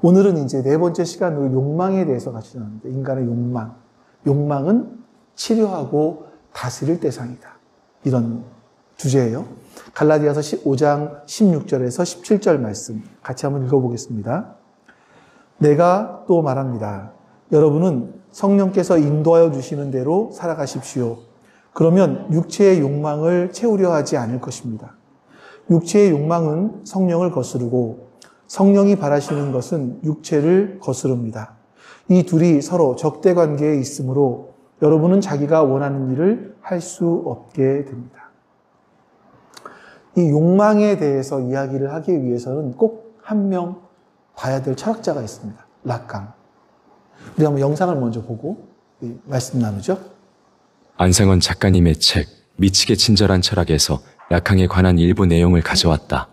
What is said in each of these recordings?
오늘은 이제 네 번째 시간으로 욕망에 대해서 같이 나누는데, 인간의 욕망. 욕망은 치료하고 다스릴 대상이다. 이런 주제예요. 갈라디아서 5장 16절에서 17절 말씀 같이 한번 읽어보겠습니다. 내가 또 말합니다. 여러분은 성령께서 인도하여 주시는 대로 살아가십시오. 그러면 육체의 욕망을 채우려 하지 않을 것입니다. 육체의 욕망은 성령을 거스르고 성령이 바라시는 것은 육체를 거스릅니다. 이 둘이 서로 적대 관계에 있으므로 여러분은 자기가 원하는 일을 할 수 없게 됩니다. 이 욕망에 대해서 이야기를 하기 위해서는 꼭 한 명 봐야 될 철학자가 있습니다. 락강. 우리 한번 영상을 먼저 보고 말씀 나누죠. 안상원 작가님의 책 미치게 친절한 철학에서 락강에 관한 일부 내용을 가져왔다.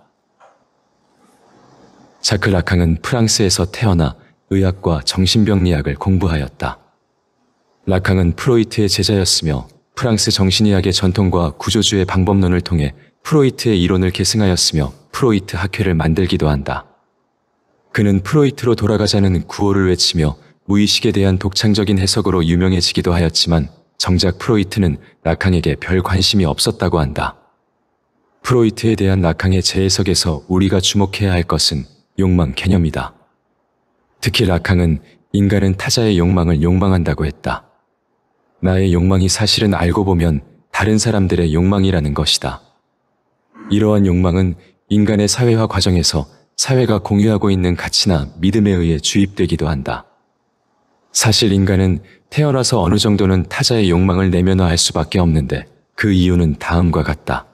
자크 락강은 프랑스에서 태어나 의학과 정신병리학을 공부하였다. 락강은 프로이트의 제자였으며 프랑스 정신의학의 전통과 구조주의 방법론을 통해 프로이트의 이론을 계승하였으며 프로이트 학회를 만들기도 한다. 그는 프로이트로 돌아가자는 구호를 외치며 무의식에 대한 독창적인 해석으로 유명해지기도 하였지만 정작 프로이트는 락강에게 별 관심이 없었다고 한다. 프로이트에 대한 락강의 재해석에서 우리가 주목해야 할 것은 욕망 개념이다. 특히 락강은 인간은 타자의 욕망을 욕망한다고 했다. 나의 욕망이 사실은 알고 보면 다른 사람들의 욕망이라는 것이다. 이러한 욕망은 인간의 사회화 과정에서 사회가 공유하고 있는 가치나 믿음에 의해 주입되기도 한다. 사실 인간은 태어나서 어느 정도는 타자의 욕망을 내면화할 수밖에 없는데 그 이유는 다음과 같다.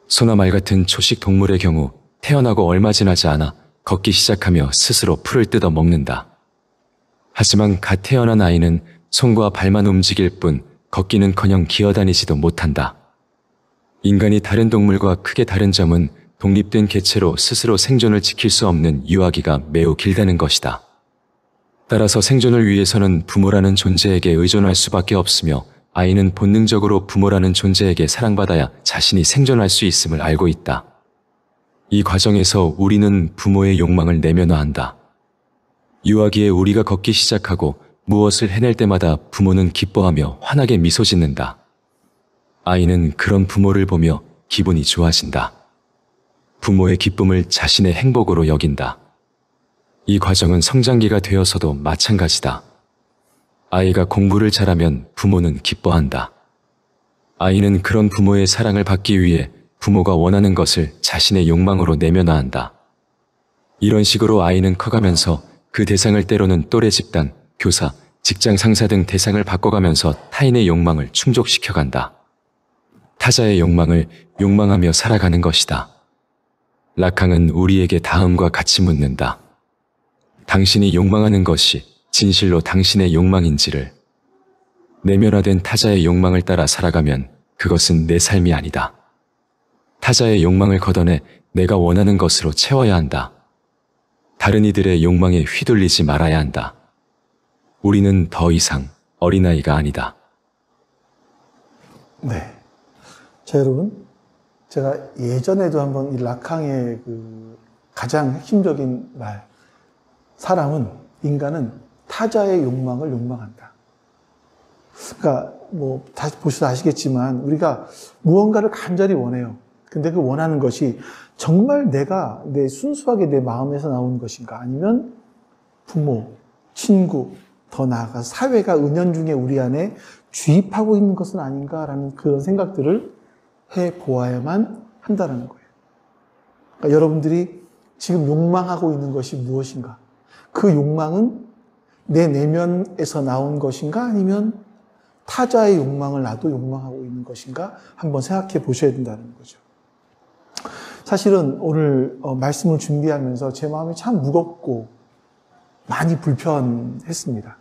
소나 말 같은 초식 동물의 경우 태어나고 얼마 지나지 않아 걷기 시작하며 스스로 풀을 뜯어 먹는다. 하지만 갓 태어난 아이는 손과 발만 움직일 뿐 걷기는커녕 기어다니지도 못한다. 인간이 다른 동물과 크게 다른 점은 독립된 개체로 스스로 생존을 지킬 수 없는 유아기가 매우 길다는 것이다. 따라서 생존을 위해서는 부모라는 존재에게 의존할 수밖에 없으며 아이는 본능적으로 부모라는 존재에게 사랑받아야 자신이 생존할 수 있음을 알고 있다. 이 과정에서 우리는 부모의 욕망을 내면화한다. 유아기에 우리가 걷기 시작하고 무엇을 해낼 때마다 부모는 기뻐하며 환하게 미소 짓는다. 아이는 그런 부모를 보며 기분이 좋아진다. 부모의 기쁨을 자신의 행복으로 여긴다. 이 과정은 성장기가 되어서도 마찬가지다. 아이가 공부를 잘하면 부모는 기뻐한다. 아이는 그런 부모의 사랑을 받기 위해 부모가 원하는 것을 자신의 욕망으로 내면화한다. 이런 식으로 아이는 커가면서 그 대상을 때로는 또래 집단, 교사, 직장 상사 등 대상을 바꿔가면서 타인의 욕망을 충족시켜간다. 타자의 욕망을 욕망하며 살아가는 것이다. 락강은 우리에게 다음과 같이 묻는다. 당신이 욕망하는 것이 진실로 당신의 욕망인지를. 내면화된 타자의 욕망을 따라 살아가면 그것은 내 삶이 아니다. 타자의 욕망을 걷어내 내가 원하는 것으로 채워야 한다. 다른 이들의 욕망에 휘둘리지 말아야 한다. 우리는 더 이상 어린아이가 아니다. 네. 자, 여러분. 제가 예전에도 한번 이 락강의 그 가장 핵심적인 말, 인간은 타자의 욕망을 욕망한다. 그러니까 뭐 다시 보셔서 아시겠지만 우리가 무언가를 간절히 원해요. 근데 그 원하는 것이 정말 내 순수하게 내 마음에서 나오는 것인가? 아니면 부모, 친구, 더 나아가서 사회가 은연중에 우리 안에 주입하고 있는 것은 아닌가라는 그런 생각들을 해보아야만 한다는 거예요. 그러니까 여러분들이 지금 욕망하고 있는 것이 무엇인가? 그 욕망은 내 내면에서 나온 것인가? 아니면 타자의 욕망을 나도 욕망하고 있는 것인가? 한번 생각해 보셔야 된다는 거죠. 사실은 오늘 말씀을 준비하면서 제 마음이 참 무겁고 많이 불편했습니다.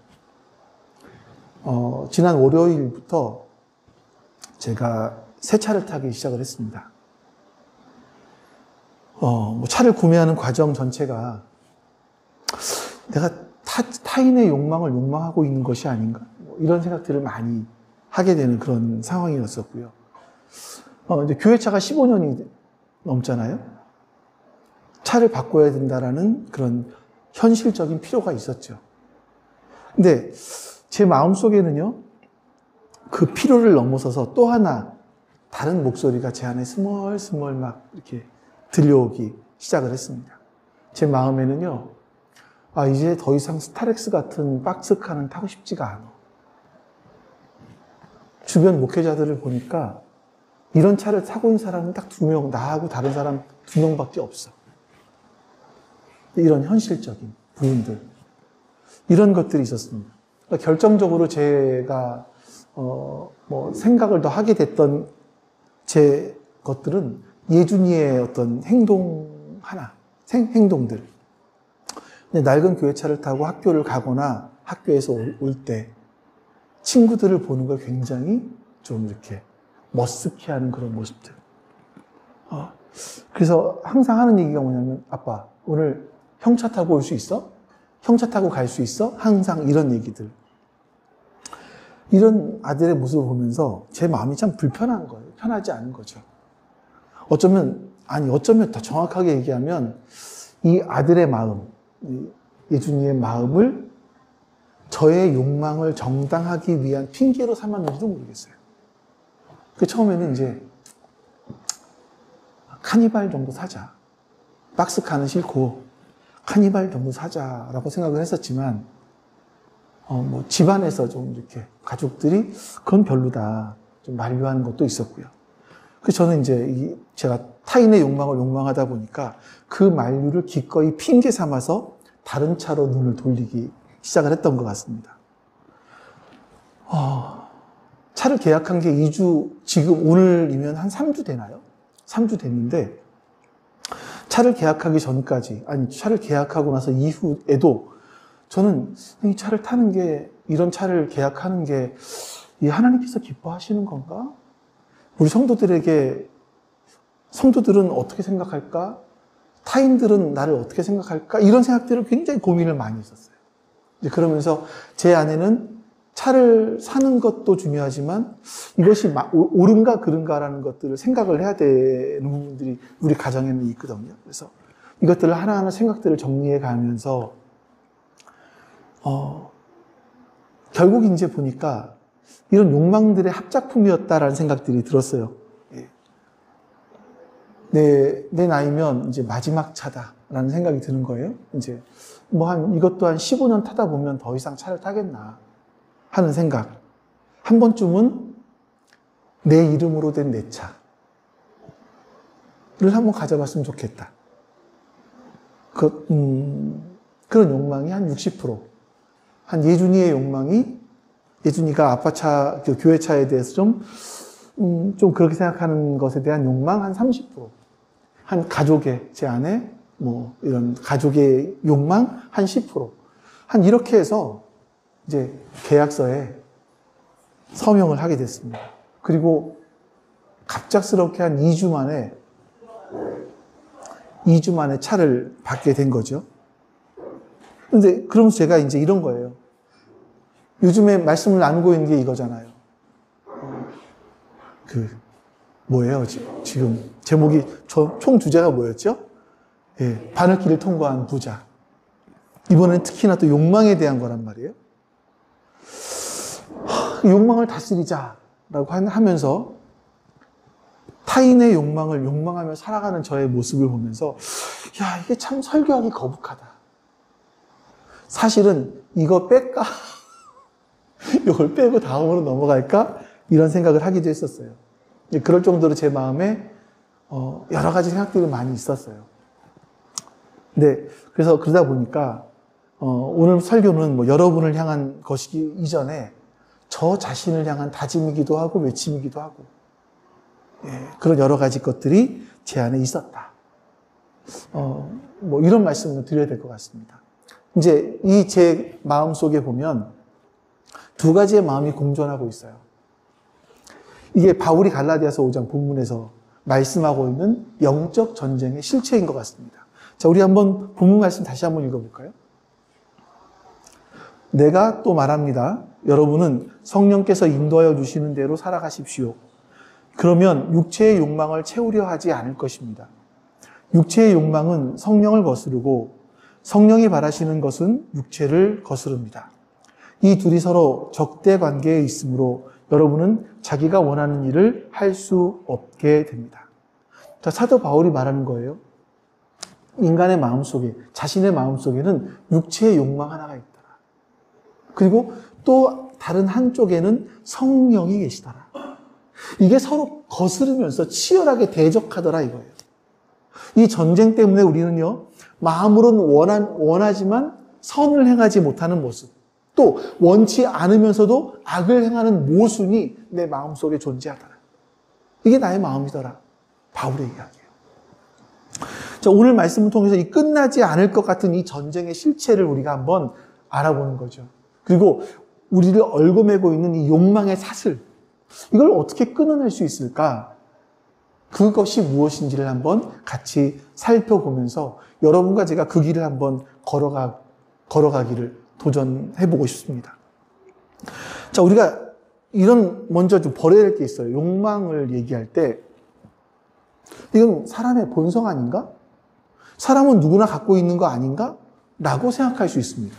지난 월요일부터 제가 새 차를 타기 시작을 했습니다. 차를 구매하는 과정 전체가 내가 타인의 욕망을 욕망하고 있는 것이 아닌가? 이런 생각들을 많이 하게 되는 그런 상황이었었고요. 이제 교회차가 15년이 넘잖아요. 차를 바꿔야 된다라는 그런 현실적인 필요가 있었죠. 근데 제 마음속에는요, 그 필요를 넘어서서 또 하나 다른 목소리가 제 안에 스멀스멀 막 이렇게 들려오기 시작을 했습니다. 제 마음에는요, 이제 더 이상 스타렉스 같은 박스카는 타고 싶지가 않아. 주변 목회자들을 보니까 이런 차를 타고 있는 사람은 딱 2명, 나하고 다른 사람 2명밖에 없어. 이런 현실적인 부분들, 이런 것들이 있었습니다. 그러니까 결정적으로 제가 생각을 더 하게 됐던 제 것들은 예준이의 어떤 행동들. 낡은 교회차를 타고 학교를 가거나 학교에서 올 때 친구들을 보는 걸 굉장히 좀 이렇게 머쓱해하는 그런 모습들. 그래서 항상 하는 얘기가 뭐냐면, 아빠, 오늘 형 차 타고 올 수 있어? 형 차 타고 갈 수 있어? 항상 이런 얘기들. 이런 아들의 모습을 보면서 제 마음이 참 불편한 거예요. 편하지 않은 거죠. 어쩌면 더 정확하게 얘기하면 이 아들의 마음, 예준이의 마음을 저의 욕망을 정당하기 위한 핑계로 삼았는지도 모르겠어요. 처음에는 이제 카니발 정도 사자. 박스카는 싫고 카니발 정도 사자라고 생각을 했었지만 집안에서 좀 이렇게 가족들이 그건 별로다. 좀 만류하는 것도 있었고요. 그래서 저는 이제 제가 타인의 욕망을 욕망하다 보니까 그 만류를 기꺼이 핑계 삼아서 다른 차로 눈을 돌리기 시작을 했던 것 같습니다. 차를 계약한 게 2주, 지금 오늘이면 한 3주 되나요? 3주 됐는데, 차를 계약하기 전까지, 차를 계약하고 나서 이후에도 저는 이 차를 타는 게, 이런 차를 계약하는 게 하나님께서 기뻐하시는 건가? 우리 성도들은 어떻게 생각할까? 타인들은 나를 어떻게 생각할까? 이런 생각들을 굉장히 고민을 많이 했었어요. 그러면서 제 안에는 차를 사는 것도 중요하지만 이것이 옳은가 그른가라는 것들을 생각을 해야 되는 부분들이 우리 가정에는 있거든요. 그래서 이것들을 하나하나 생각들을 정리해 가면서 결국 이제 보니까 이런 욕망들의 합작품이었다라는 생각들이 들었어요. 내 나이면 이제 마지막 차다라는 생각이 드는 거예요. 이제 이것도 한 15년 타다 보면 더 이상 차를 타겠나 하는 생각. 한 번쯤은 내 이름으로 된 내 차를 한번 가져봤으면 좋겠다. 그런 욕망이 한 60%. 한 예준이의 욕망이, 예준이가 아빠 차, 교회 차에 대해서 좀 그렇게 생각하는 것에 대한 욕망 한 30%. 한 가족의, 제 안에 이런 가족의 욕망 한 10%. 한 이렇게 해서 이제 계약서에 서명을 하게 됐습니다. 그리고 갑작스럽게 한 2주 만에 차를 받게 된 거죠. 근데 그러면서 제가 이제 이런 거예요. 요즘에 말씀을 나누고 있는 게 이거잖아요. 뭐예요? 지금 제목이 총 주제가 뭐였죠? 바늘길을 통과한 부자. 이번엔 특히나 또 욕망에 대한 거란 말이에요. 욕망을 다스리자라고 하면서 타인의 욕망을 욕망하며 살아가는 저의 모습을 보면서 이게 참 설교하기 거북하다. 사실은 이거 뺄까? 이걸 빼고 다음으로 넘어갈까? 이런 생각을 하기도 했었어요. 그럴 정도로 제 마음에 여러 가지 생각들이 많이 있었어요. 근데 그래서 그러다 보니까 오늘 설교는 여러분을 향한 것이기 이전에 저 자신을 향한 다짐이기도 하고 외침이기도 하고 그런 여러 가지 것들이 제 안에 있었다. 이런 말씀을 드려야 될 것 같습니다. 이제 이 제 마음 속에 보면 두 가지의 마음이 공존하고 있어요. 이게 바울이 갈라디아서 5장 본문에서 말씀하고 있는 영적 전쟁의 실체인 것 같습니다. 자, 우리 한번 본문 말씀 다시 한번 읽어볼까요? 내가 또 말합니다. 여러분은 성령께서 인도하여 주시는 대로 살아가십시오. 그러면 육체의 욕망을 채우려 하지 않을 것입니다. 육체의 욕망은 성령을 거스르고 성령이 바라시는 것은 육체를 거스릅니다. 이 둘이 서로 적대 관계에 있으므로 여러분은 자기가 원하는 일을 할 수 없게 됩니다. 자, 사도 바울이 말하는 거예요. 인간의 마음속에, 자신의 마음속에는 육체의 욕망 하나가 있더라. 그리고 또 다른 한쪽에는 성령이 계시더라. 이게 서로 거스르면서 치열하게 대적하더라 이거예요. 이 전쟁 때문에 우리는요, 마음으로는 원하지만 선을 행하지 못하는 모습, 또 원치 않으면서도 악을 행하는 모순이 내 마음속에 존재하더라. 이게 나의 마음이더라. 바울의 이야기예요. 자, 오늘 말씀을 통해서 이 끝나지 않을 것 같은 이 전쟁의 실체를 우리가 한번 알아보는 거죠. 그리고 우리를 얽어매고 있는 이 욕망의 사슬, 이걸 어떻게 끊어낼 수 있을까? 그것이 무엇인지를 한번 같이 살펴보면서 여러분과 제가 그 길을 한번 걸어가기를 도전해보고 싶습니다. 자, 우리가 먼저 좀 버려야 될 게 있어요. 욕망을 얘기할 때, 이건 사람의 본성 아닌가? 사람은 누구나 갖고 있는 거 아닌가? 라고 생각할 수 있습니다.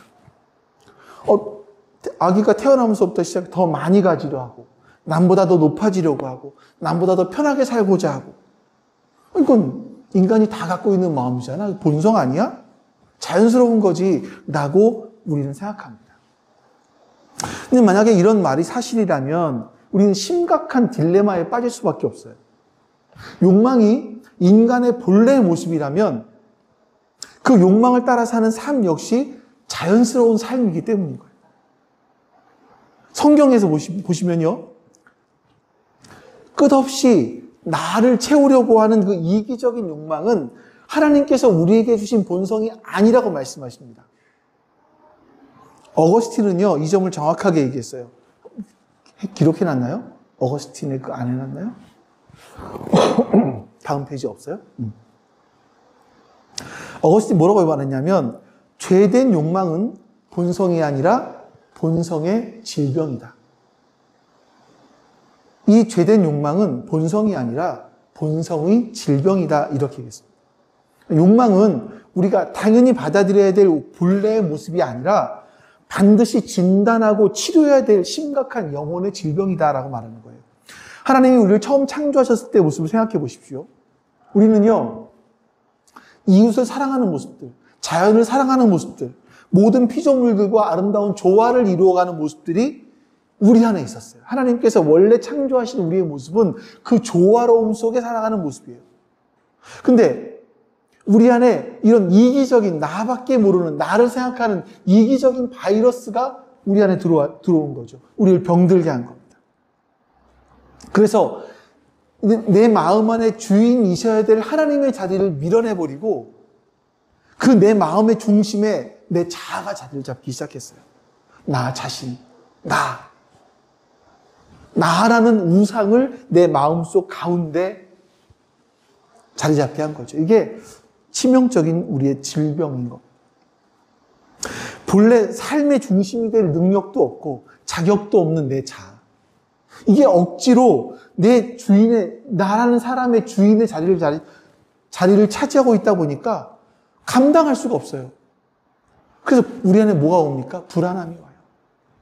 아기가 태어나면서부터 시작해 더 많이 가지려 하고, 남보다 더 높아지려고 하고, 남보다 더 편하게 살고자 하고. 이건 인간이 다 갖고 있는 마음이잖아. 본성 아니야? 자연스러운 거지. 라고 우리는 생각합니다. 근데 만약에 이런 말이 사실이라면 우리는 심각한 딜레마에 빠질 수밖에 없어요. 욕망이 인간의 본래의 모습이라면 그 욕망을 따라 사는 삶 역시 자연스러운 삶이기 때문인 거예요. 성경에서 보시면요, 끝없이 나를 채우려고 하는 그 이기적인 욕망은 하나님께서 우리에게 주신 본성이 아니라고 말씀하십니다. 어거스틴은요, 이 점을 정확하게 얘기했어요. 기록해놨나요? 어거스틴의 그 안 해놨나요? 다음 페이지 없어요? 어거스틴 뭐라고 말했냐면, 죄된 욕망은 본성이 아니라 본성의 질병이다. 이 죄된 욕망은 본성이 아니라 본성의 질병이다. 이렇게 얘기했습니다. 욕망은 우리가 당연히 받아들여야 될 본래의 모습이 아니라 반드시 진단하고 치료해야 될 심각한 영혼의 질병이다라고 말하는 거예요. 하나님이 우리를 처음 창조하셨을 때 모습을 생각해 보십시오. 우리는요, 이웃을 사랑하는 모습들, 자연을 사랑하는 모습들, 모든 피조물들과 아름다운 조화를 이루어가는 모습들이 우리 안에 있었어요. 하나님께서 원래 창조하신 우리의 모습은 그 조화로움 속에 살아가는 모습이에요. 근데 우리 안에 이런 이기적인, 나밖에 모르는, 나를 생각하는 이기적인 바이러스가 우리 안에 들어온 거죠. 우리를 병들게 한 겁니다. 그래서 내 마음 안에 주인이셔야 될 하나님의 자리를 밀어내버리고 그 내 마음의 중심에 내 자아가 자리를 잡기 시작했어요. 나 자신, 나라는 우상을 내 마음속 가운데 자리 잡게 한 거죠. 이게 치명적인 우리의 질병인 것. 본래 삶의 중심이 될 능력도 없고 자격도 없는 내 자아. 이게 억지로 내 주인의, 나라는 사람의 주인의 자리를 차지하고 있다 보니까 감당할 수가 없어요. 그래서 우리 안에 뭐가 옵니까? 불안함이 와요.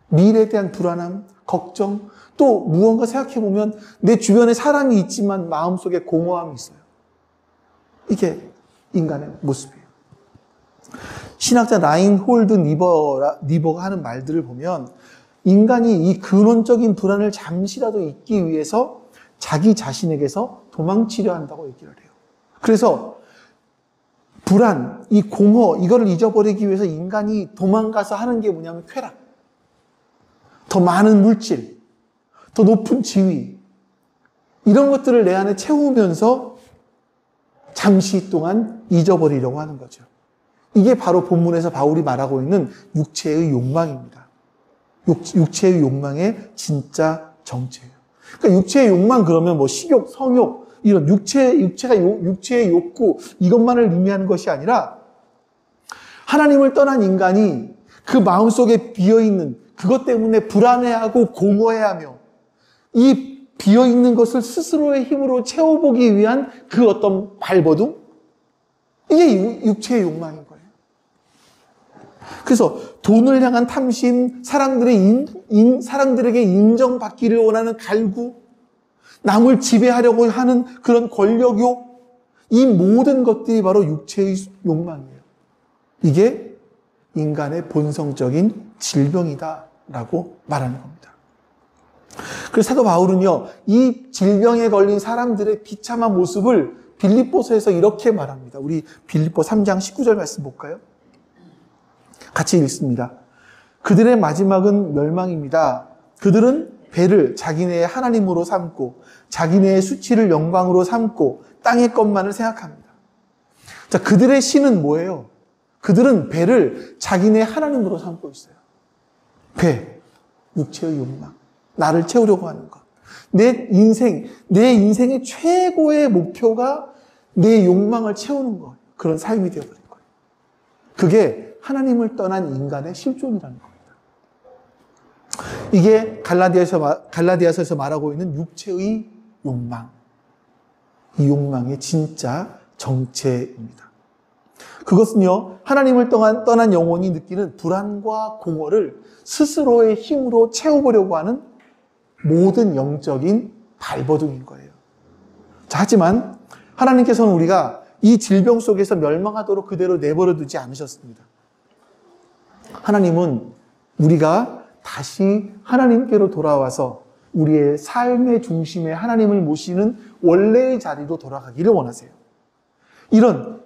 미래에 대한 불안함, 걱정, 또 무언가 생각해보면 내 주변에 사람이 있지만 마음속에 공허함이 있어요. 이게 인간의 모습이에요. 신학자 라인홀드 니버가 하는 말들을 보면 인간이 이 근원적인 불안을 잠시라도 잊기 위해서 자기 자신에게서 도망치려 한다고 얘기를 해요. 그래서 불안, 이 공허, 이거를 잊어버리기 위해서 인간이 도망가서 하는 게 뭐냐면 쾌락. 더 많은 물질, 더 높은 지위, 이런 것들을 내 안에 채우면서 잠시 동안 잊어버리려고 하는 거죠. 이게 바로 본문에서 바울이 말하고 있는 육체의 욕망입니다. 육체의 욕망의 진짜 정체예요. 그러니까 육체의 욕망 그러면 뭐 식욕, 성욕, 이런 육체의 욕구, 이것만을 의미하는 것이 아니라 하나님을 떠난 인간이 그 마음속에 비어있는 그것 때문에 불안해하고 공허해하며 이 비어있는 것을 스스로의 힘으로 채워보기 위한 그 어떤 발버둥? 이게 육체의 욕망인 거예요. 그래서 돈을 향한 탐심, 사람들에게 인정받기를 원하는 갈구, 남을 지배하려고 하는 그런 권력욕, 이 모든 것들이 바로 육체의 욕망이에요. 이게 인간의 본성적인 질병이다라고 말하는 겁니다. 그래서 사도 바울은요, 이 질병에 걸린 사람들의 비참한 모습을 빌립보서에서 이렇게 말합니다. 우리 빌립보 3장 19절 말씀 볼까요? 같이 읽습니다. 그들의 마지막은 멸망입니다. 그들은 배를 자기네의 하나님으로 삼고 자기네의 수치를 영광으로 삼고 땅의 것만을 생각합니다. 자, 그들의 신은 뭐예요? 그들은 배를 자기네 하나님으로 삼고 있어요. 배, 육체의 욕망, 나를 채우려고 하는 것. 내 인생의 최고의 목표가 내 욕망을 채우는 것. 그런 삶이 되어버린 거예요. 그게 하나님을 떠난 인간의 실존이라는 겁니다. 이게 갈라디아서에서 말하고 있는 육체의 욕망. 이 욕망의 진짜 정체입니다. 그것은요, 하나님을 떠난 영혼이 느끼는 불안과 공허를 스스로의 힘으로 채워보려고 하는 모든 영적인 발버둥인 거예요. 자, 하지만 하나님께서는 우리가 이 질병 속에서 멸망하도록 그대로 내버려 두지 않으셨습니다. 하나님은 우리가 다시 하나님께로 돌아와서 우리의 삶의 중심에 하나님을 모시는 원래의 자리로 돌아가기를 원하세요. 이런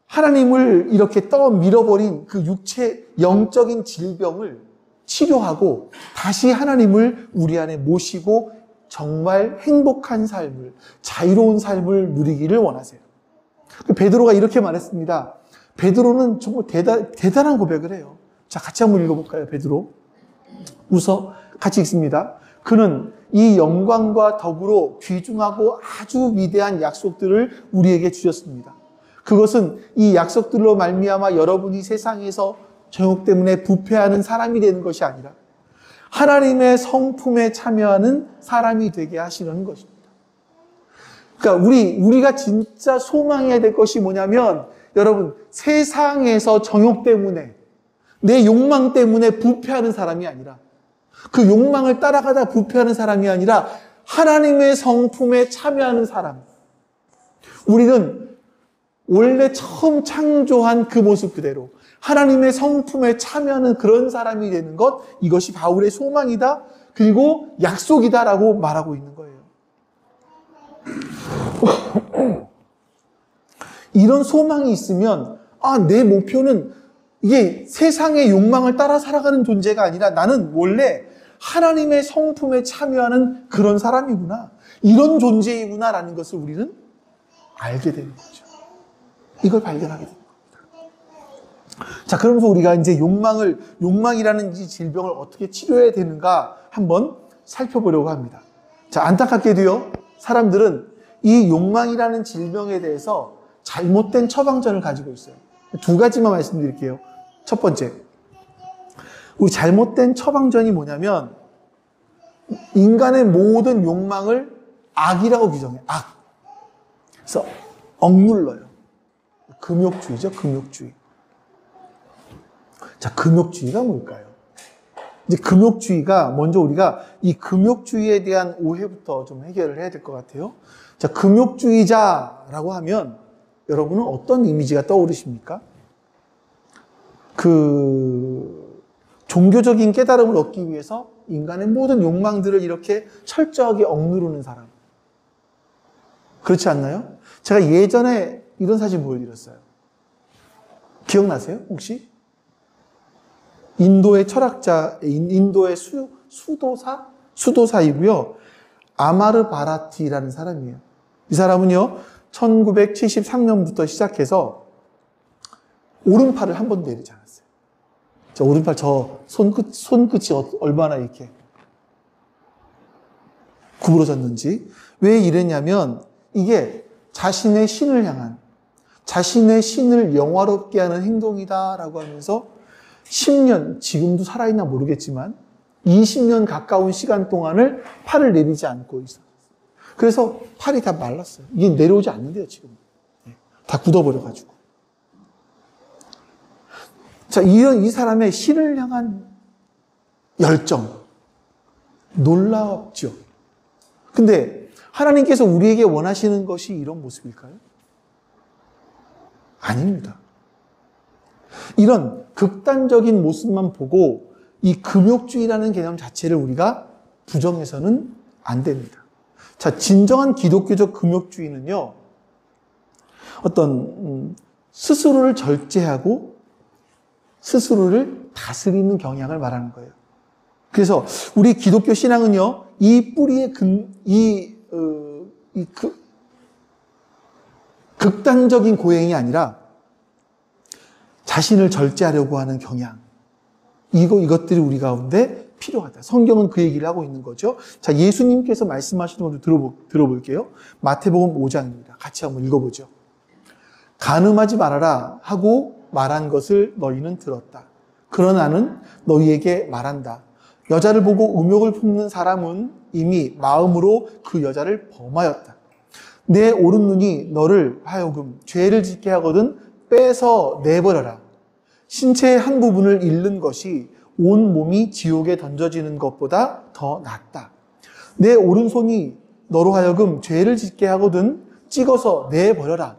하나님을 이렇게 밀어버린 그 육체 영적인 질병을 치료하고 다시 하나님을 우리 안에 모시고 정말 행복한 삶을, 자유로운 삶을 누리기를 원하세요. 베드로가 이렇게 말했습니다. 베드로는 정말 대단한 고백을 해요. 자, 같이 한번 읽어볼까요, 베드로? 우서 같이 읽습니다. 그는 이 영광과 덕으로 귀중하고 아주 위대한 약속들을 우리에게 주셨습니다. 그것은 이 약속들로 말미암아 여러분이 세상에서 정욕 때문에 부패하는 사람이 되는 것이 아니라 하나님의 성품에 참여하는 사람이 되게 하시는 것입니다. 그러니까 우리가 진짜 소망해야 될 것이 뭐냐면, 여러분, 세상에서 정욕 때문에, 내 욕망 때문에 부패하는 사람이 아니라, 그 욕망을 따라가다 부패하는 사람이 아니라 하나님의 성품에 참여하는 사람. 우리는 원래 처음 창조한 그 모습 그대로 하나님의 성품에 참여하는 그런 사람이 되는 것, 이것이 바울의 소망이다, 그리고 약속이다라고 말하고 있는 거예요. 이런 소망이 있으면, 내 목표는 이게 세상의 욕망을 따라 살아가는 존재가 아니라 나는 원래 하나님의 성품에 참여하는 그런 사람이구나, 이런 존재이구나라는 것을 우리는 알게 되는 거죠. 이걸 발견하게 됩니다. 자, 그러면서 우리가 이제 욕망이라는 이 질병을 어떻게 치료해야 되는가 한번 살펴보려고 합니다. 자, 안타깝게도요, 사람들은 이 욕망이라는 질병에 대해서 잘못된 처방전을 가지고 있어요. 두 가지만 말씀드릴게요. 첫 번째, 우리 잘못된 처방전이 뭐냐면, 인간의 모든 욕망을 악이라고 규정해요. 악. 그래서 억눌러요. 금욕주의죠, 금욕주의. 자, 금욕주의가 뭘까요? 이제 금욕주의가, 먼저 우리가 이 금욕주의에 대한 오해부터 좀 해결을 해야 될 것 같아요. 자, 금욕주의자라고 하면 여러분은 어떤 이미지가 떠오르십니까? 종교적인 깨달음을 얻기 위해서 인간의 모든 욕망들을 이렇게 철저하게 억누르는 사람. 그렇지 않나요? 제가 예전에 이런 사진 보여드렸어요. 기억나세요? 혹시? 인도의 철학자, 인도의 수도사이고요. 아마르 바라티라는 사람이에요. 이 사람은요, 1973년부터 시작해서 오른팔을 한 번도 내리지 않았어요. 저 오른팔, 손끝이 얼마나 이렇게 구부러졌는지. 왜 이랬냐면, 이게 자신의 신을 향한, 자신의 신을 영화롭게 하는 행동이다라고 하면서 10년, 지금도 살아있나 모르겠지만 20년 가까운 시간 동안을 팔을 내리지 않고 있어요. 그래서 팔이 다 말랐어요. 이게 내려오지 않는데요, 지금. 다 굳어버려가지고. 자, 이 사람의 신을 향한 열정. 놀랍죠. 근데 하나님께서 우리에게 원하시는 것이 이런 모습일까요? 아닙니다. 이런 극단적인 모습만 보고 이 금욕주의라는 개념 자체를 우리가 부정해서는 안 됩니다. 자, 진정한 기독교적 금욕주의는요, 어떤 스스로를 절제하고 스스로를 다스리는 경향을 말하는 거예요. 그래서 우리 기독교 신앙은요, 이 뿌리의 극단적인 고행이 아니라 자신을 절제하려고 하는 경향, 이것들이 우리 가운데 필요하다. 성경은 그 얘기를 하고 있는 거죠. 자, 예수님께서 말씀하시는 것도 들어볼게요. 마태복음 5장입니다. 같이 한번 읽어보죠. 간음하지 말아라 하고 말한 것을 너희는 들었다. 그러나 나는 너희에게 말한다. 여자를 보고 음욕을 품는 사람은 이미 마음으로 그 여자를 범하였다. 내 오른 눈이 너를 하여금 죄를 짓게 하거든 빼서 내버려라. 신체의 한 부분을 잃는 것이 온 몸이 지옥에 던져지는 것보다 더 낫다. 내 오른손이 너로 하여금 죄를 짓게 하거든 찍어서 내버려라.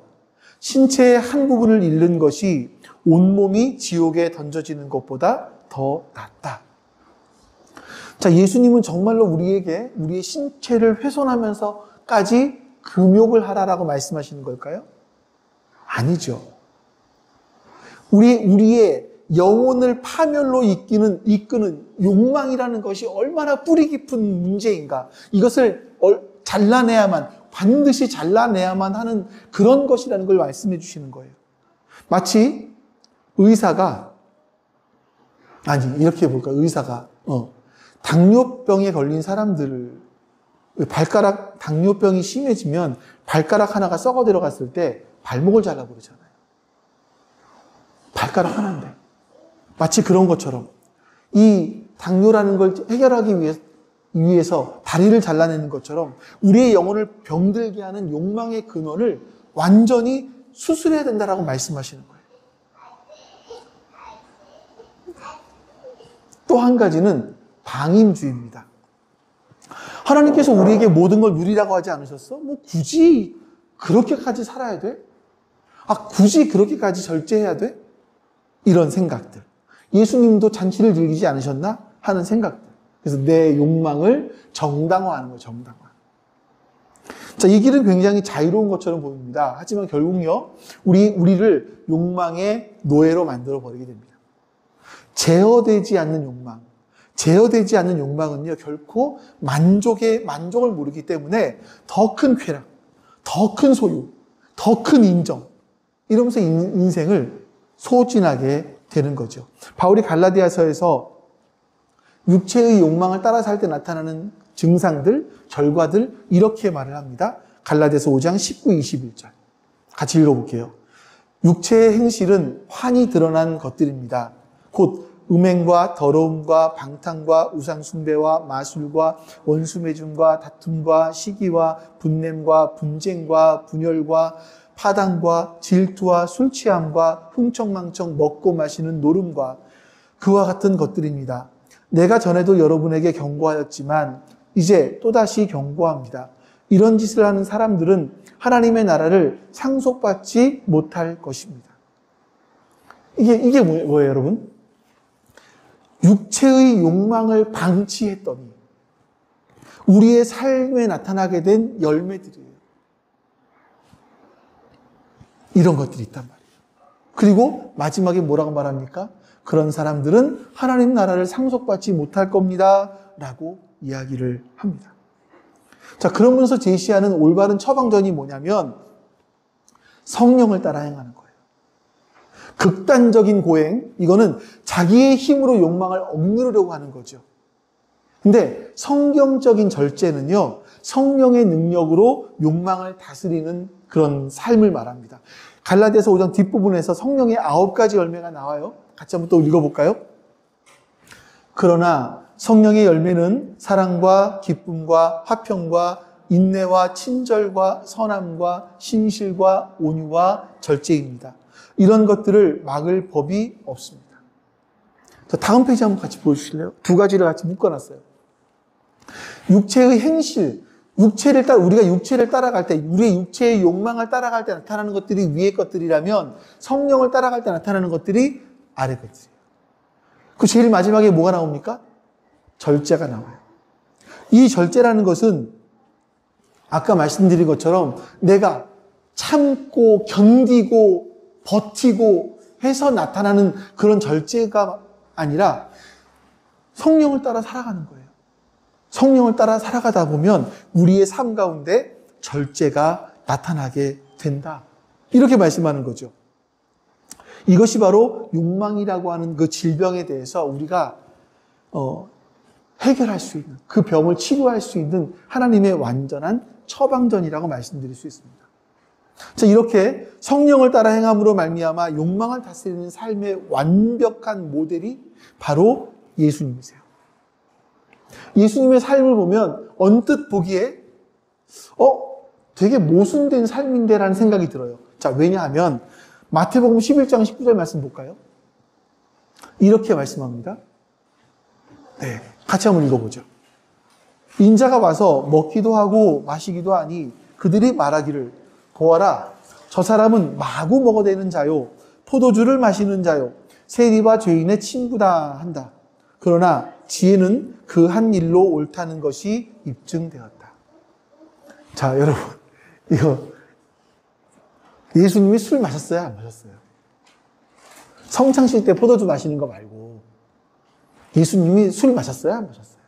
신체의 한 부분을 잃는 것이 온몸이 지옥에 던져지는 것보다 더 낫다. 자, 예수님은 정말로 우리에게 우리의 신체를 훼손하면서까지 금욕을 하라라고 말씀하시는 걸까요? 아니죠. 우리의 영혼을 파멸로 이끄는 욕망이라는 것이 얼마나 뿌리 깊은 문제인가. 이것을 반드시 잘라내야만 하는 그런 것이라는 걸 말씀해 주시는 거예요. 마치 이렇게 볼까? 의사가 당뇨병에 걸린 사람들을 당뇨병이 심해지면 발가락 하나가 썩어 들어갔을 때 발목을 잘라 그러잖아요. 발가락 하나인데. 마치 그런 것처럼 이 당뇨라는 걸 해결하기 위해서 다리를 잘라내는 것처럼 우리의 영혼을 병들게 하는 욕망의 근원을 완전히 수술해야 된다라고 말씀하시는 거예요. 또 한 가지는 방임주의입니다. 하나님께서 우리에게 모든 걸 누리라고 하지 않으셨어? 굳이 그렇게까지 살아야 돼? 굳이 그렇게까지 절제해야 돼? 이런 생각들. 예수님도 잔치를 즐기지 않으셨나? 하는 생각들. 그래서 내 욕망을 정당화하는 거예요, 정당화. 자, 이 길은 굉장히 자유로운 것처럼 보입니다. 하지만 결국요, 우리를 욕망의 노예로 만들어 버리게 됩니다. 제어되지 않는 욕망은요, 결코 만족을 모르기 때문에 더 큰 쾌락, 더 큰 소유, 더 큰 인정, 이러면서 인생을 소진하게 되는 거죠. 바울이 갈라디아서에서 육체의 욕망을 따라 살 때 나타나는 증상들, 결과들 이렇게 말을 합니다. 갈라디아서 5장 19, 21절. 같이 읽어볼게요. 육체의 행실은 환히 드러난 것들입니다. 곧 음행과 더러움과 방탕과 우상숭배와 마술과 원수매줌과 다툼과 시기와 분냄과 분쟁과 분열과 파당과 질투와 술취함과 흥청망청 먹고 마시는 노름과 그와 같은 것들입니다. 내가 전에도 여러분에게 경고하였지만 이제 또다시 경고합니다. 이런 짓을 하는 사람들은 하나님의 나라를 상속받지 못할 것입니다. 이게 뭐예요, 여러분? 육체의 욕망을 방치했더니 우리의 삶에 나타나게 된 열매들이에요. 이런 것들이 있단 말이에요. 그리고 마지막에 뭐라고 말합니까? 그런 사람들은 하나님 나라를 상속받지 못할 겁니다. 라고 이야기를 합니다. 자, 그러면서 제시하는 올바른 처방전이 뭐냐면 성령을 따라 행하는 거예요. 극단적인 고행, 이거는 자기의 힘으로 욕망을 억누르려고 하는 거죠. 근데 성경적인 절제는요, 성령의 능력으로 욕망을 다스리는 그런 삶을 말합니다. 갈라디아서 5장 뒷부분에서 성령의 9가지 열매가 나와요. 같이 한번 또 읽어볼까요? 그러나 성령의 열매는 사랑과 기쁨과 화평과 인내와 친절과 선함과 신실과 온유와 절제입니다. 이런 것들을 막을 법이 없습니다. 다음 페이지 한번 같이 보여주실래요? 두 가지를 같이 묶어놨어요. 육체의 행실, 우리가 육체를 따라갈 때, 우리의 육체의 욕망을 따라갈 때 나타나는 것들이 위의 것들이라면 성령을 따라갈 때 나타나는 것들이 아래 것들이에요. 그 제일 마지막에 뭐가 나옵니까? 절제가 나와요. 이 절제라는 것은 아까 말씀드린 것처럼 내가 참고 견디고 버티고 해서 나타나는 그런 절제가 아니라 성령을 따라 살아가는 거예요. 성령을 따라 살아가다 보면 우리의 삶 가운데 절제가 나타나게 된다. 이렇게 말씀하는 거죠. 이것이 바로 욕망이라고 하는 그 질병에 대해서 우리가 해결할 수 있는, 그 병을 치료할 수 있는 하나님의 완전한 처방전이라고 말씀드릴 수 있습니다. 자, 이렇게 성령을 따라 행함으로 말미암아 욕망을 다스리는 삶의 완벽한 모델이 바로 예수님이세요. 예수님의 삶을 보면 언뜻 보기에 되게 모순된 삶인데라는 생각이 들어요. 자, 왜냐하면 마태복음 11장 19절 말씀 볼까요? 이렇게 말씀합니다. 네, 같이 한번 읽어보죠. 인자가 와서 먹기도 하고 마시기도 하니 그들이 말하기를 보아라, 저 사람은 마구 먹어대는 자요, 포도주를 마시는 자요, 세리와 죄인의 친구다 한다. 그러나 지혜는 그 한 일로 옳다는 것이 입증되었다. 자, 여러분, 이거 예수님이 술 마셨어요, 안 마셨어요? 성창실 때 포도주 마시는 거 말고 예수님이 술 마셨어요, 안 마셨어요?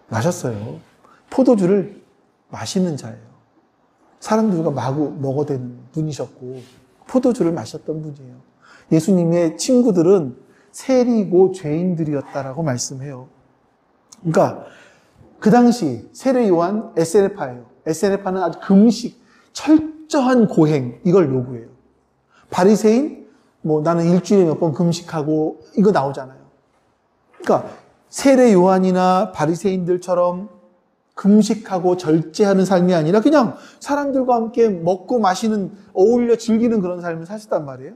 마셨어요. 포도주를 마시는 자예요. 사람들과 마구 먹어대는 분이셨고 포도주를 마셨던 분이에요. 예수님의 친구들은 세리고 죄인들이었다라고 말씀해요. 그러니까 그 당시 세례 요한 에세네파예요. 에세네파는 아주 금식, 철저한 고행, 이걸 요구해요. 바리새인, 나는 일주일에 몇 번 금식하고 이거 나오잖아요. 그러니까 세례 요한이나 바리새인들처럼 금식하고 절제하는 삶이 아니라 그냥 사람들과 함께 먹고 마시는, 어울려 즐기는 그런 삶을 사셨단 말이에요.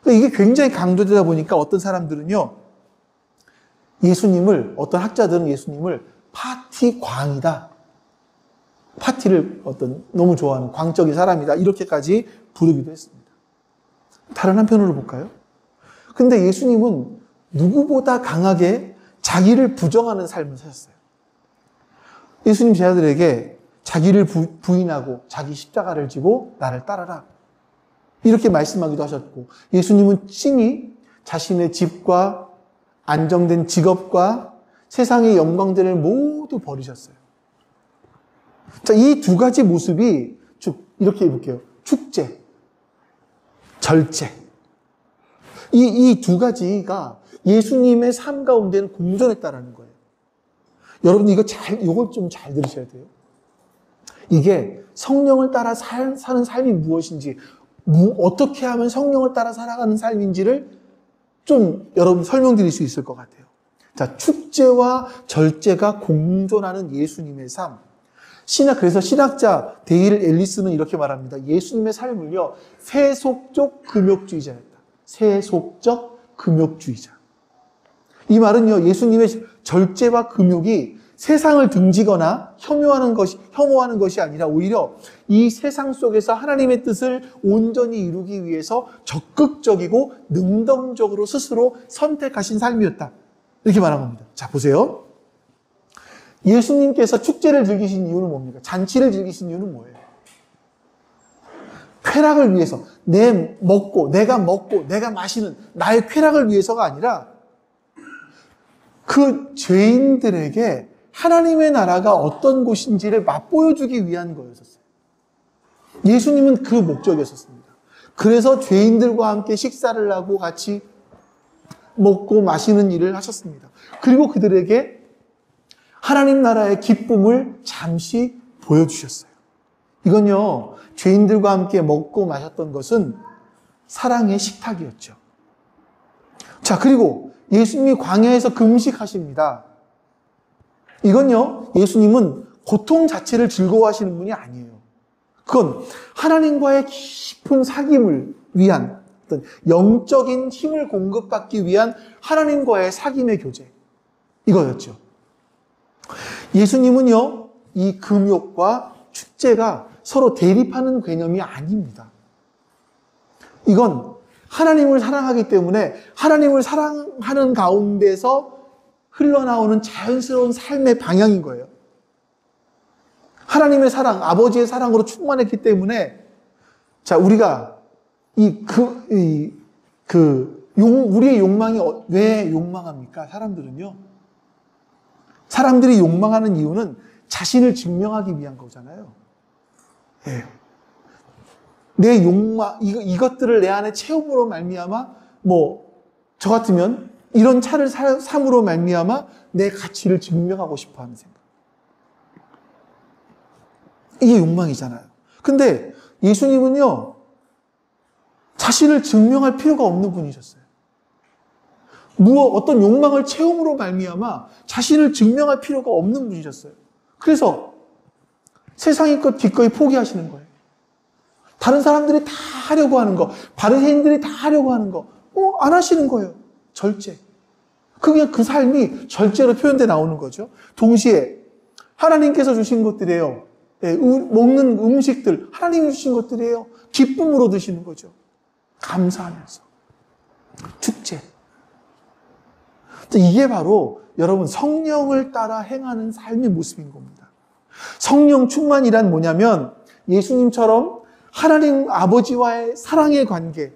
그러니까 이게 굉장히 강조되다 보니까 어떤 사람들은요, 어떤 학자들은 예수님을 파티 광이다. 파티를 너무 좋아하는 광적인 사람이다. 이렇게까지 부르기도 했습니다. 다른 한편으로 볼까요? 근데 예수님은 누구보다 강하게 자기를 부정하는 삶을 사셨어요. 예수님 제자들에게 자기를 부인하고 자기 십자가를 지고 나를 따라라. 이렇게 말씀하기도 하셨고, 예수님은 친히 자신의 집과 안정된 직업과 세상의 영광들을 모두 버리셨어요. 자, 이 두 가지 모습이 이렇게 해볼게요. 축제, 절제. 이 두 가지가 예수님의 삶 가운데는 공존했다라는 거예요. 여러분 이걸 좀 잘 들으셔야 돼요. 이게 성령을 따라 사는 삶이 무엇인지, 어떻게 하면 성령을 따라 살아가는 삶인지를 좀 여러분 설명드릴 수 있을 것 같아요. 자, 축제와 절제가 공존하는 예수님의 삶. 그래서 신학자 데일 앨리스는 이렇게 말합니다. 예수님의 삶을요, 세속적 금욕주의자였다. 세속적 금욕주의자. 이 말은요, 예수님의 절제와 금욕이 세상을 등지거나 혐오하는 것이 아니라 오히려 이 세상 속에서 하나님의 뜻을 온전히 이루기 위해서 적극적이고 능동적으로 스스로 선택하신 삶이었다. 이렇게 말한 겁니다. 자, 보세요. 예수님께서 축제를 즐기신 이유는 뭡니까? 잔치를 즐기신 이유는 뭐예요? 쾌락을 위해서, 내가 먹고 내가 마시는 나의 쾌락을 위해서가 아니라 그 죄인들에게 하나님의 나라가 어떤 곳인지를 맛보여주기 위한 거였었어요. 예수님은 그 목적이었습니다. 그래서 죄인들과 함께 식사를 하고 같이 먹고 마시는 일을 하셨습니다. 그리고 그들에게 하나님 나라의 기쁨을 잠시 보여주셨어요. 이건요, 죄인들과 함께 먹고 마셨던 것은 사랑의 식탁이었죠. 자, 그리고 예수님이 광야에서 금식하십니다. 이건요, 예수님은 고통 자체를 즐거워하시는 분이 아니에요. 그건 하나님과의 깊은 사귐을 위한, 어떤 영적인 힘을 공급받기 위한 하나님과의 사귐의 교제. 이거였죠. 예수님은요, 이 금욕과 축제가 서로 대립하는 개념이 아닙니다. 이건 하나님을 사랑하기 때문에 하나님을 사랑하는 가운데서 흘러나오는 자연스러운 삶의 방향인 거예요. 하나님의 사랑, 아버지의 사랑으로 충만했기 때문에, 자, 우리가 우리의 욕망이 왜 욕망합니까? 사람들이 욕망하는 이유는 자신을 증명하기 위한 거잖아요. 예. 내 욕망, 이것들을 내 안에 채움으로 말미암아, 저 같으면 이런 차를 삼으로 말미암아 내 가치를 증명하고 싶어 하는 생각. 이게 욕망이잖아요. 근데 예수님은요, 자신을 증명할 필요가 없는 분이셨어요. 어떤 욕망을 채움으로 말미암아 자신을 증명할 필요가 없는 분이셨어요. 그래서 세상의 것 기꺼이 포기하시는 거예요. 다른 사람들이 다 하려고 하는 거, 바리새인들이 다 하려고 하는 거, 안 하시는 거예요. 절제. 그냥 그 삶이 절제로 표현돼 나오는 거죠. 동시에 하나님께서 주신 것들이에요. 먹는 음식들, 하나님이 주신 것들이에요. 기쁨으로 드시는 거죠. 감사하면서. 축제. 이게 바로 여러분 성령을 따라 행하는 삶의 모습인 겁니다. 성령 충만이란 뭐냐면 예수님처럼 하나님 아버지와의 사랑의 관계,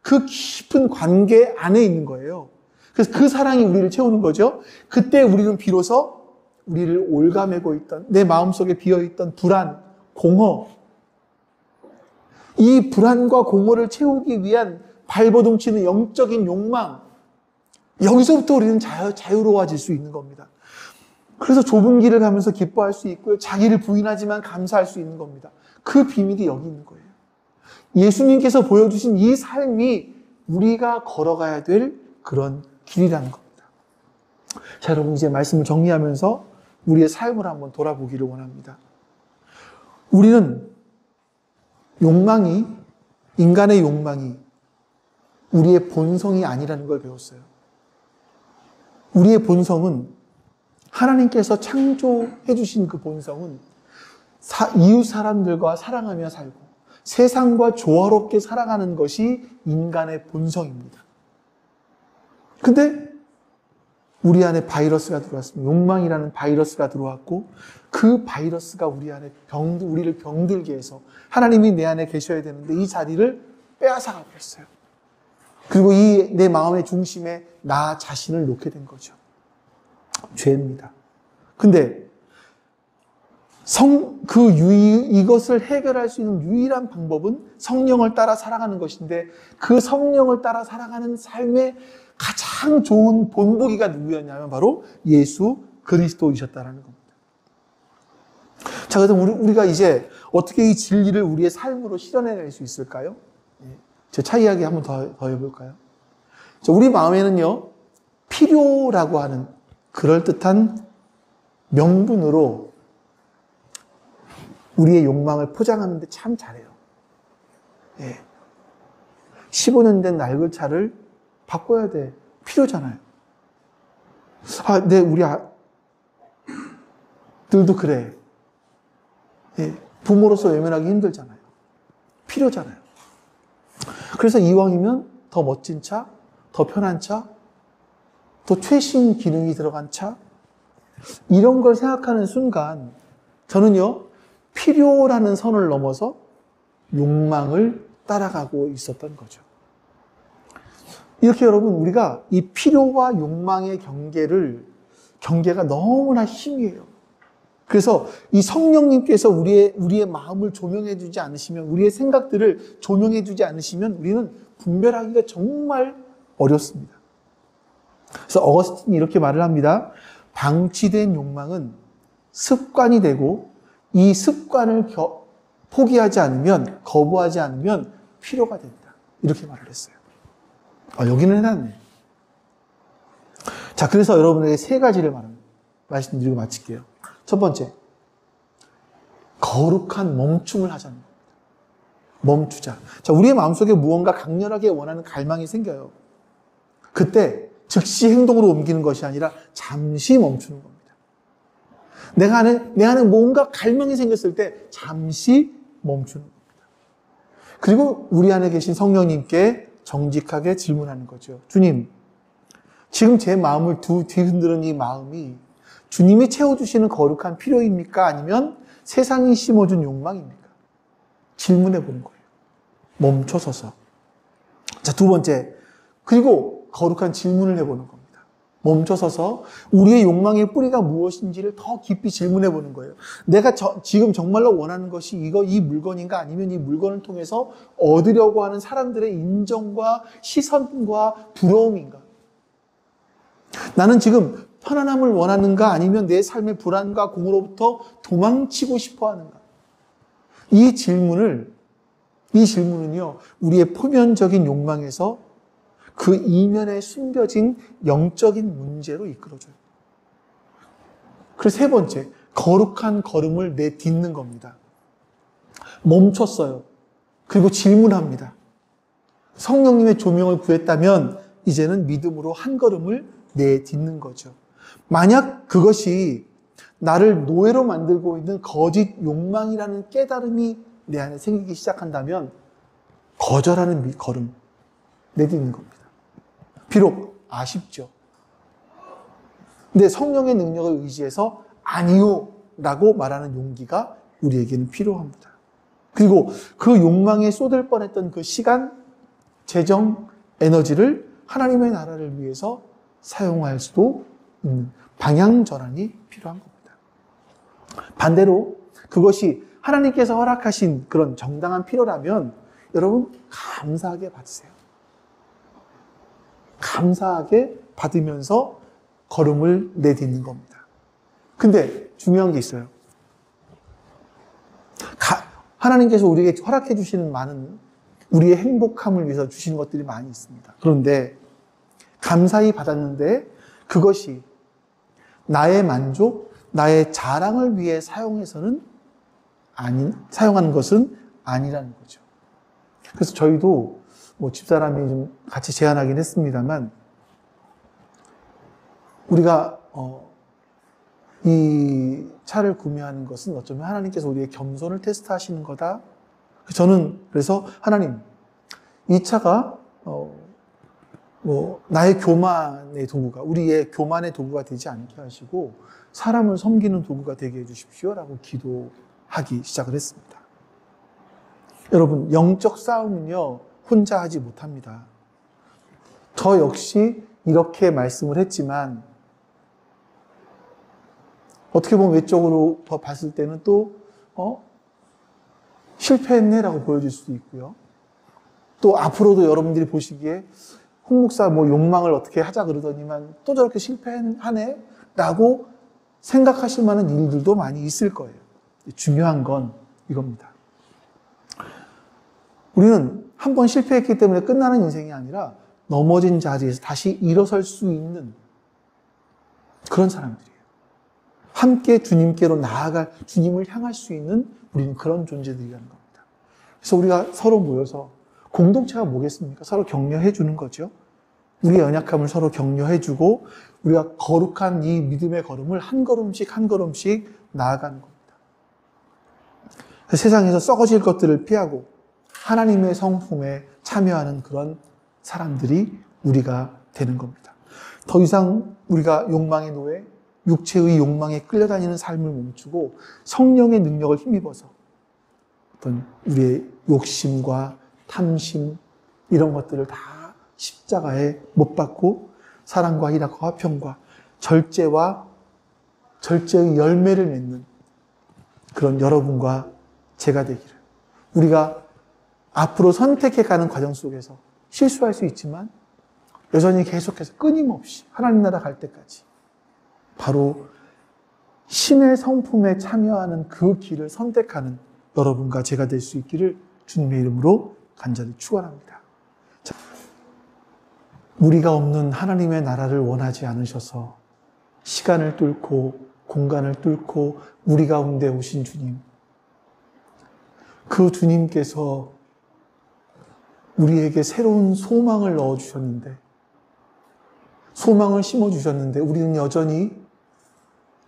그 깊은 관계 안에 있는 거예요. 그래서 그 사랑이 우리를 채우는 거죠. 그때 우리는 비로소 우리를 올가매고 있던, 내 마음속에 비어있던 불안, 공허, 이 불안과 공허를 채우기 위한 발버둥치는 영적인 욕망, 여기서부터 우리는 자유로워질 수 있는 겁니다. 그래서 좁은 길을 가면서 기뻐할 수 있고요. 자기를 부인하지만 감사할 수 있는 겁니다. 그 비밀이 여기 있는 거예요. 예수님께서 보여주신 이 삶이 우리가 걸어가야 될 그런 길이라는 겁니다. 자, 여러분 이제 말씀을 정리하면서 우리의 삶을 한번 돌아보기를 원합니다. 우리는 인간의 욕망이 우리의 본성이 아니라는 걸 배웠어요. 우리의 본성은 하나님께서 창조해 주신 그 본성은 이웃 사람들과 사랑하며 살고 세상과 조화롭게 살아가는 것이 인간의 본성입니다. 근데 우리 안에 바이러스가 들어왔습니다. 욕망이라는 바이러스가 들어왔고 그 바이러스가 우리 안에 우리를 병들게 해서 하나님이 내 안에 계셔야 되는데 이 자리를 빼앗아가 버렸어요. 그리고 내 마음의 중심에 나 자신을 놓게 된 거죠. 죄입니다. 근데 이것을 해결할 수 있는 유일한 방법은 성령을 따라 살아가는 것인데 그 성령을 따라 살아가는 삶의 가장 좋은 본보기가 누구였냐면 바로 예수 그리스도이셨다라는 겁니다. 자, 그래서 우리가 이제 어떻게 이 진리를 우리의 삶으로 실현해낼 수 있을까요? 제 차 이야기 한번 더 해볼까요? 우리 마음에는요, 필요라고 하는 그럴듯한 명분으로 우리의 욕망을 포장하는데 참 잘해요. 15년 된 낡은 차를 바꿔야 돼. 필요잖아요. 우리 아들도 그래. 부모로서 외면하기 힘들잖아요. 필요잖아요. 그래서 이왕이면 더 멋진 차, 더 편한 차, 더 최신 기능이 들어간 차, 이런 걸 생각하는 순간 저는요, 필요라는 선을 넘어서 욕망을 따라가고 있었던 거죠. 이렇게 여러분, 우리가 이 필요와 욕망의 경계가 너무나 희미해요. 그래서 이 성령님께서 우리의 마음을 조명해 주지 않으시면, 우리의 생각들을 조명해 주지 않으시면 우리는 분별하기가 정말 어렵습니다. 그래서 어거스틴이 이렇게 말을 합니다. 방치된 욕망은 습관이 되고 이 습관을 포기하지 않으면, 거부하지 않으면 필요가 된다. 이렇게 말을 했어요. 여기는 해놨네. 자, 그래서 여러분에게 세 가지를 말씀드리고 마칠게요. 첫 번째, 거룩한 멈춤을 하자는 겁니다. 멈추자. 자, 우리의 마음속에 무언가 강렬하게 원하는 갈망이 생겨요. 그때 즉시 행동으로 옮기는 것이 아니라 잠시 멈추는 겁니다. 내 안에 뭔가 갈망이 생겼을 때 잠시 멈추는 겁니다. 그리고 우리 안에 계신 성령님께 정직하게 질문하는 거죠. 주님, 지금 제 마음을 뒤흔드는 이 마음이 주님이 채워주시는 거룩한 필요입니까? 아니면 세상이 심어준 욕망입니까? 질문해 보는 거예요. 멈춰서서. 자, 두 번째. 그리고 거룩한 질문을 해보는 겁니다. 멈춰서서 우리의 욕망의 뿌리가 무엇인지를 더 깊이 질문해 보는 거예요. 내가 지금 정말로 원하는 것이 이 물건인가? 아니면 이 물건을 통해서 얻으려고 하는 사람들의 인정과 시선과 부러움인가? 나는 지금 편안함을 원하는가? 아니면 내 삶의 불안과 공으로부터 도망치고 싶어 하는가? 이 질문은요, 우리의 표면적인 욕망에서 그 이면에 숨겨진 영적인 문제로 이끌어줘요. 그래서 세 번째, 거룩한 걸음을 내딛는 겁니다. 멈췄어요. 그리고 질문합니다. 성령님의 조명을 구했다면 이제는 믿음으로 한 걸음을 내딛는 거죠. 만약 그것이 나를 노예로 만들고 있는 거짓 욕망이라는 깨달음이 내 안에 생기기 시작한다면 거절하는 걸음 내딛는 겁니다. 비록 아쉽죠. 근데 성령의 능력을 의지해서 아니요 라고 말하는 용기가 우리에게는 필요합니다. 그리고 그 욕망에 쏟을 뻔했던 그 시간, 재정, 에너지를 하나님의 나라를 위해서 사용할 수도 있는 방향 전환이 필요한 겁니다. 반대로 그것이 하나님께서 허락하신 그런 정당한 필요라면 여러분 감사하게 받으세요. 감사하게 받으면서 걸음을 내딛는 겁니다. 근데 중요한 게 있어요. 하나님께서 우리에게 허락해 주시는 많은 우리의 행복함을 위해서 주시는 것들이 많이 있습니다. 그런데 감사히 받았는데 그것이 나의 만족, 나의 자랑을 위해 사용하는 것은 아니라는 거죠. 그래서 저희도 집사람이 좀 같이 제안하긴 했습니다만 우리가 이 차를 구매하는 것은 어쩌면 하나님께서 우리의 겸손을 테스트하시는 거다. 저는 그래서 하나님, 이 차가 나의 교만의 도구가, 우리의 교만의 도구가 되지 않게 하시고 사람을 섬기는 도구가 되게 해주십시오라고 기도하기 시작을 했습니다. 여러분, 영적 싸움은요 혼자 하지 못합니다. 저 역시 이렇게 말씀을 했지만 어떻게 보면 외적으로 봤을 때는 또 실패했네라고 보여질 수도 있고요. 또 앞으로도 여러분들이 보시기에 홍 목사 욕망을 어떻게 하자 그러더니만 또 저렇게 실패하네 라고 생각하실 만한 일들도 많이 있을 거예요. 중요한 건 이겁니다. 우리는 한 번 실패했기 때문에 끝나는 인생이 아니라 넘어진 자리에서 다시 일어설 수 있는 그런 사람들이에요. 함께 주님께로 나아갈, 주님을 향할 수 있는 우리는 그런 존재들이라는 겁니다. 그래서 우리가 서로 모여서 공동체가 뭐겠습니까? 서로 격려해 주는 거죠. 우리의 연약함을 서로 격려해 주고 우리가 거룩한 이 믿음의 걸음을 한 걸음씩 한 걸음씩 나아가는 겁니다. 세상에서 썩어질 것들을 피하고 하나님의 성품에 참여하는 그런 사람들이 우리가 되는 겁니다. 더 이상 우리가 욕망의 노예, 육체의 욕망에 끌려다니는 삶을 멈추고 성령의 능력을 힘입어서 어떤 우리의 욕심과 탐심 이런 것들을 다 십자가에 못 박고 사랑과 희락과 화평과 절제의 열매를 맺는 그런 여러분과 제가 되기를, 우리가 앞으로 선택해가는 과정 속에서 실수할 수 있지만 여전히 계속해서 끊임없이 하나님 나라 갈 때까지 바로 신의 성품에 참여하는 그 길을 선택하는 여러분과 제가 될 수 있기를 주님의 이름으로 간절히 축원합니다. 우리가 없는 하나님의 나라를 원하지 않으셔서 시간을 뚫고 공간을 뚫고 우리 가운데 오신 주님, 그 주님께서 우리에게 새로운 소망을 넣어주셨는데, 소망을 심어주셨는데, 우리는 여전히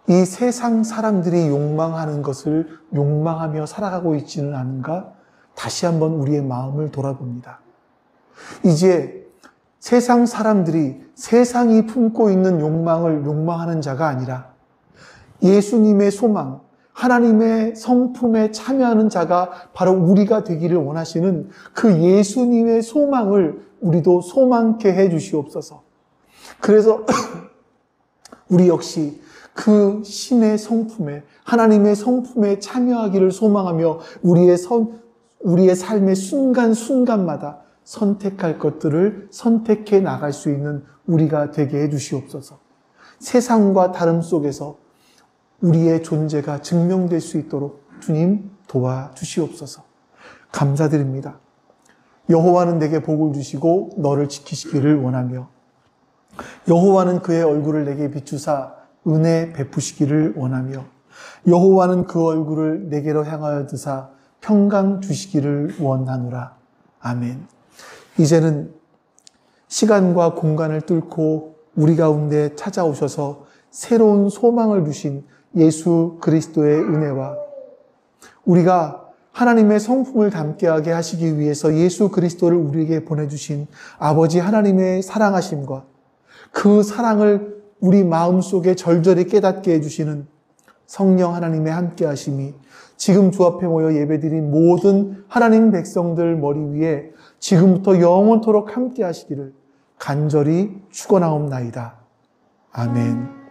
이 세상 사람들이 욕망하는 것을 욕망하며 살아가고 있지는 않은가? 다시 한번 우리의 마음을 돌아봅니다. 이제 세상 사람들이 세상이 품고 있는 욕망을 욕망하는 자가 아니라 예수님의 소망, 하나님의 성품에 참여하는 자가 바로 우리가 되기를 원하시는 그 예수님의 소망을 우리도 소망케 해 주시옵소서. 그래서 우리 역시 그 신의 성품에, 하나님의 성품에 참여하기를 소망하며 우리의 삶의 순간순간마다 선택할 것들을 선택해 나갈 수 있는 우리가 되게 해 주시옵소서. 세상과 다름 속에서 우리의 존재가 증명될 수 있도록 주님 도와주시옵소서. 감사드립니다. 여호와는 내게 복을 주시고 너를 지키시기를 원하며 여호와는 그의 얼굴을 내게 비추사 은혜 베푸시기를 원하며 여호와는 그 얼굴을 내게로 향하여 드사 평강 주시기를 원하노라. 아멘. 이제는 시간과 공간을 뚫고 우리 가운데 찾아오셔서 새로운 소망을 주신 예수 그리스도의 은혜와 우리가 하나님의 성품을 담게 하게 하시기 위해서 예수 그리스도를 우리에게 보내주신 아버지 하나님의 사랑하심과 그 사랑을 우리 마음속에 절절히 깨닫게 해주시는 성령 하나님의 함께 하심이 지금 주 앞에 모여 예배드린 모든 하나님 백성들 머리 위에 지금부터 영원토록 함께 하시기를 간절히 축원하옵나이다. 아멘.